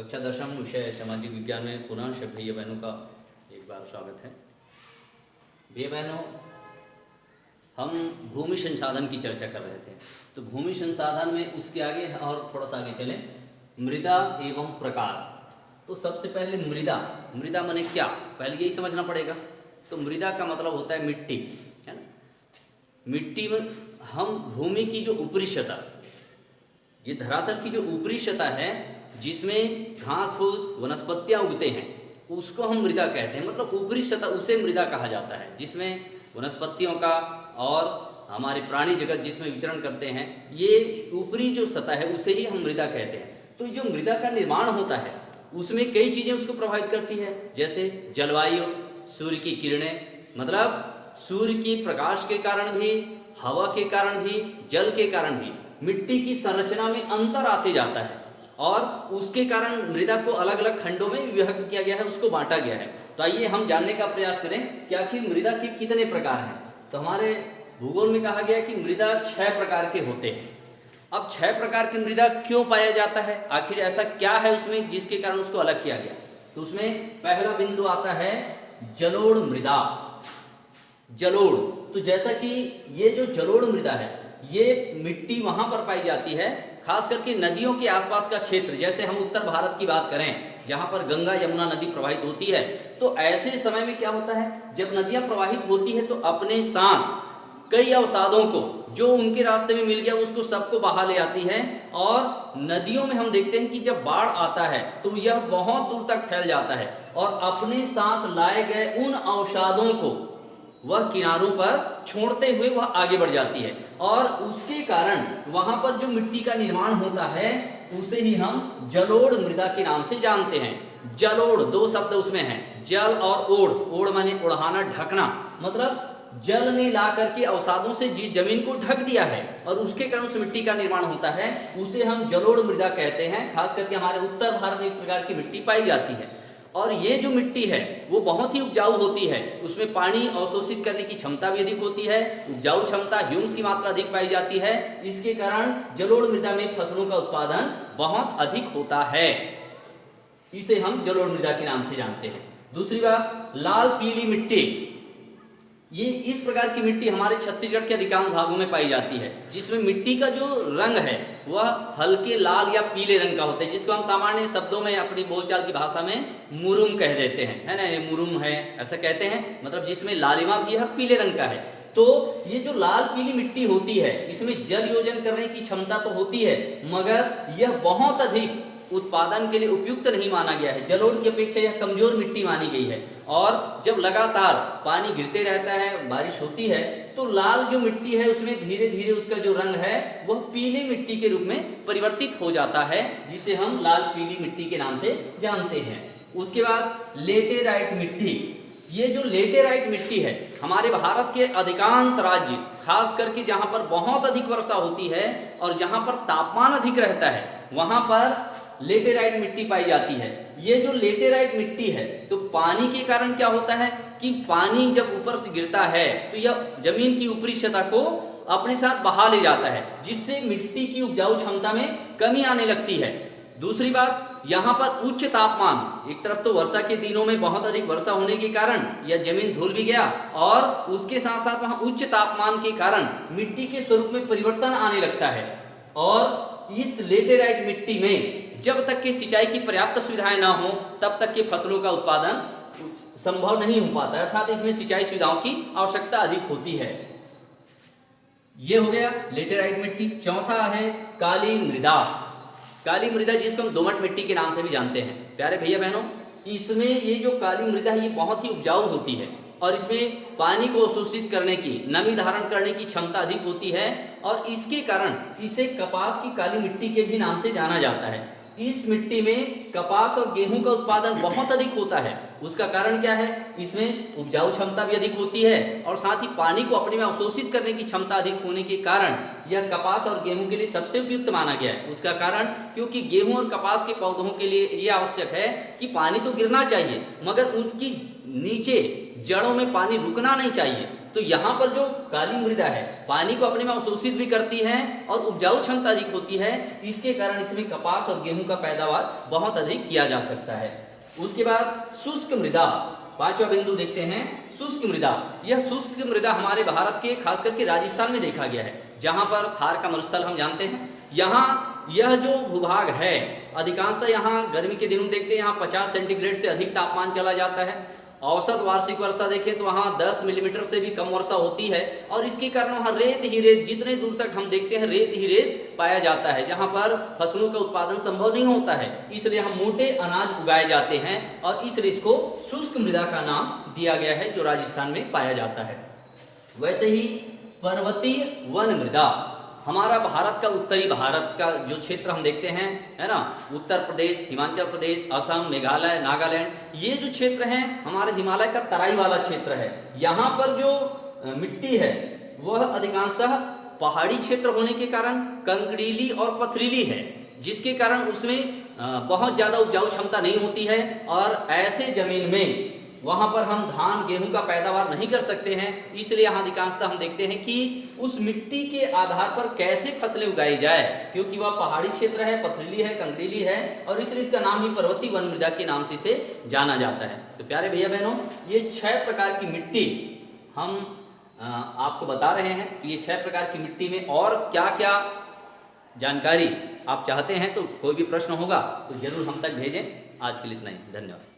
कक्षा दशम विषय सामाजिक विज्ञान में पुनः से भैया बहनों का एक बार स्वागत है। भैया बहनों, हम भूमि संसाधन की चर्चा कर रहे थे, तो भूमि संसाधन में उसके आगे और थोड़ा सा आगे चलें, मृदा एवं प्रकार। तो सबसे पहले मृदा माने क्या, पहले यही समझना पड़ेगा। तो मृदा का मतलब होता है मिट्टी, है ना। मिट्टी में हम भूमि की जो ऊपरी सतह, ये धरातल की जो ऊपरी सतह है जिसमें घास फूस वनस्पतियाँ उगते हैं, उसको हम मृदा कहते हैं। मतलब ऊपरी सतह उसे मृदा कहा जाता है, जिसमें वनस्पतियों का और हमारे प्राणी जगत जिसमें विचरण करते हैं, ये ऊपरी जो सतह है उसे ही हम मृदा कहते हैं। तो जो मृदा का निर्माण होता है उसमें कई चीज़ें उसको प्रभावित करती है, जैसे जलवायु, सूर्य की किरणें, मतलब सूर्य की प्रकाश के कारण भी, हवा के कारण भी, जल के कारण भी मिट्टी की संरचना में अंतर आते जाता है और उसके कारण मृदा को अलग अलग खंडों में विभक्त किया गया है, उसको बांटा गया है। तो आइए हम जानने का प्रयास करें कि आखिर मृदा के कितने प्रकार हैं। तो हमारे भूगोल में कहा गया कि मृदा 6 प्रकार के होते हैं। अब 6 प्रकार की मृदा क्यों पाया जाता है, आखिर ऐसा क्या है उसमें जिसके कारण उसको अलग किया गया। तो उसमें पहला बिंदु आता है जलोढ़ मृदा। जलोढ़, तो जैसा कि ये जो जलोढ़ मृदा है ये मिट्टी वहां पर पाई जाती है, खास करके नदियों के आसपास का क्षेत्र। जैसे हम उत्तर भारत की बात करें जहां पर गंगा यमुना नदी प्रवाहित होती है, तो ऐसे समय में क्या होता है, जब नदियां प्रवाहित होती है तो अपने साथ कई अवसादों को जो उनके रास्ते में मिल गया उसको सबको बहा ले आती है। और नदियों में हम देखते हैं कि जब बाढ़ आता है तो यह बहुत दूर तक फैल जाता है और अपने साथ लाए गए उन अवसादों को वह किनारों पर छोड़ते हुए वह आगे बढ़ जाती है और उसके कारण वहां पर जो मिट्टी का निर्माण होता है उसे ही हम जलोढ़ मृदा के नाम से जानते हैं। जलोढ़, 2 शब्द उसमें हैं, जल और ओढ़। ओढ़ माने ओढ़ाना, ढकना, मतलब जल ने ला करके अवसादों से जिस जमीन को ढक दिया है और उसके कारण उस मिट्टी का निर्माण होता है, उसे हम जलोढ़ मृदा कहते हैं। खास करके हमारे उत्तर भारत में एक प्रकार की मिट्टी पाई जाती है और ये जो मिट्टी है वो बहुत ही उपजाऊ होती है, उसमें पानी अवशोषित करने की क्षमता भी अधिक होती है, उपजाऊ क्षमता, ह्यूमस की मात्रा अधिक पाई जाती है। इसके कारण जलोढ़ मृदा में फसलों का उत्पादन बहुत अधिक होता है, इसे हम जलोढ़ मृदा के नाम से जानते हैं। दूसरी बात, लाल पीली मिट्टी। ये इस प्रकार की मिट्टी हमारे छत्तीसगढ़ के अधिकांश भागों में पाई जाती है, जिसमें मिट्टी का जो रंग है वह हल्के लाल या पीले रंग का होता है, जिसको हम सामान्य शब्दों में अपनी बोलचाल की भाषा में मुरुम कह देते हैं, है ना। ये मुरुम है ऐसा कहते हैं, मतलब जिसमें लालिमा भी है, पीले रंग का है। तो ये जो लाल पीली मिट्टी होती है इसमें जल योजन करने की क्षमता तो होती है, मगर यह बहुत अधिक उत्पादन के लिए उपयुक्त नहीं माना गया है। जलोढ़ की अपेक्षा यह कमजोर मिट्टी मानी गई है और जब लगातार पानी गिरते रहता है, बारिश होती है, तो लाल जो मिट्टी है उसमें धीरे धीरे उसका जो रंग है वह पीली मिट्टी के रूप में परिवर्तित हो जाता है, जिसे हम लाल पीली मिट्टी के नाम से जानते हैं। उसके बाद लेटेराइट मिट्टी। ये जो लेटेराइट मिट्टी है हमारे भारत के अधिकांश राज्य, खास करके जहां पर बहुत अधिक वर्षा होती है और जहां पर तापमान अधिक रहता है, वहां पर लेटेराइट मिट्टी पाई जाती है। ये जो लेटेराइट मिट्टी है, तो पानी के कारण क्या होता है कि पानी जब ऊपर से गिरता है तो यह जमीन की ऊपरी सतह को अपने साथ बहा ले जाता है, जिससे मिट्टी की उपजाऊ क्षमता में कमी आने लगती है। दूसरी बात, यहाँ पर उच्च तापमान, एक तरफ तो वर्षा के दिनों में बहुत अधिक वर्षा होने के कारण यह जमीन धुल भी गया और उसके साथ साथ वहाँ उच्च तापमान के कारण मिट्टी के स्वरूप में परिवर्तन आने लगता है और इस लेटेराइट मिट्टी में जब तक कि सिंचाई की पर्याप्त सुविधाएं ना हो तब तक के फसलों का उत्पादन संभव नहीं हो पाता, अर्थात इसमें सिंचाई सुविधाओं की आवश्यकता अधिक होती है। ये हो गया लेटेराइट मिट्टी। चौथा है काली मृदा। काली मृदा जिसको हम दोमट मिट्टी के नाम से भी जानते हैं। प्यारे भैया बहनों, इसमें ये जो काली मृदा है ये बहुत ही उपजाऊ होती है और इसमें पानी को अवशोषित करने की, नमी धारण करने की क्षमता अधिक होती है और इसके कारण इसे कपास की काली मिट्टी के भी नाम से जाना जाता है। इस मिट्टी में कपास और गेहूं का उत्पादन बहुत अधिक होता है। उसका कारण क्या है, इसमें उपजाऊ क्षमता भी अधिक होती है और साथ ही पानी को अपने में अवशोषित करने की क्षमता अधिक होने के कारण यह कपास और गेहूं के लिए सबसे उपयुक्त माना गया है। उसका कारण, क्योंकि गेहूं और कपास के पौधों के लिए यह आवश्यक है कि पानी तो गिरना चाहिए मगर उनकी नीचे जड़ों में पानी रुकना नहीं चाहिए, तो यहाँ पर जो काली मृदा है पानी को अपने में अवशोषित भी करती है और उपजाऊ क्षमता अधिक होती है, इसके कारण इसमें कपास और गेहूं का पैदावार बहुत अधिक किया जा सकता है। उसके बाद शुष्क मृदा, पांचवा बिंदु देखते हैं शुष्क मृदा। यह शुष्क मृदा हमारे भारत के खास करके राजस्थान में देखा गया है, जहाँ पर थार का मरुस्थल हम जानते हैं। यहाँ यह जो भूभाग है अधिकांशतः यहाँ गर्मी के दिनों देखते हैं यहाँ 50 सेंटीग्रेड से अधिक तापमान चला जाता है। औसत वार्षिक वर्षा देखें तो वहाँ 10 मिलीमीटर से भी कम वर्षा होती है और इसके कारण वहाँ रेत ही रेत, जितने दूर तक हम देखते हैं रेत ही रेत पाया जाता है, जहाँ पर फसलों का उत्पादन संभव नहीं होता है। इसलिए यहाँ मोटे अनाज उगाए जाते हैं और इसलिए इसको शुष्क मृदा का नाम दिया गया है, जो राजस्थान में पाया जाता है। वैसे ही पर्वतीय वन मृदा, हमारा भारत का उत्तरी भारत का जो क्षेत्र हम देखते हैं है ना, उत्तर प्रदेश, हिमाचल प्रदेश, असम, मेघालय, नागालैंड, ये जो क्षेत्र हैं हमारे हिमालय का तराई वाला क्षेत्र है। यहाँ पर जो मिट्टी है वह अधिकांशतः पहाड़ी क्षेत्र होने के कारण कंकड़ीली और पथरीली है, जिसके कारण उसमें बहुत ज़्यादा उपजाऊ क्षमता नहीं होती है और ऐसे जमीन में वहाँ पर हम धान गेहूं का पैदावार नहीं कर सकते हैं। इसलिए यहाँ अधिकांशतः हम देखते हैं कि उस मिट्टी के आधार पर कैसे फसलें उगाई जाए, क्योंकि वह पहाड़ी क्षेत्र है, पथरीली है, कंकरीली है और इसलिए इसका नाम ही पर्वतीय वन मृदा के नाम से इसे जाना जाता है। तो प्यारे भैया बहनों, ये 6 प्रकार की मिट्टी हम आपको बता रहे हैं। ये 6 प्रकार की मिट्टी में और क्या क्या जानकारी आप चाहते हैं, तो कोई भी प्रश्न होगा तो जरूर हम तक भेजें। आज के लिए इतना ही, धन्यवाद।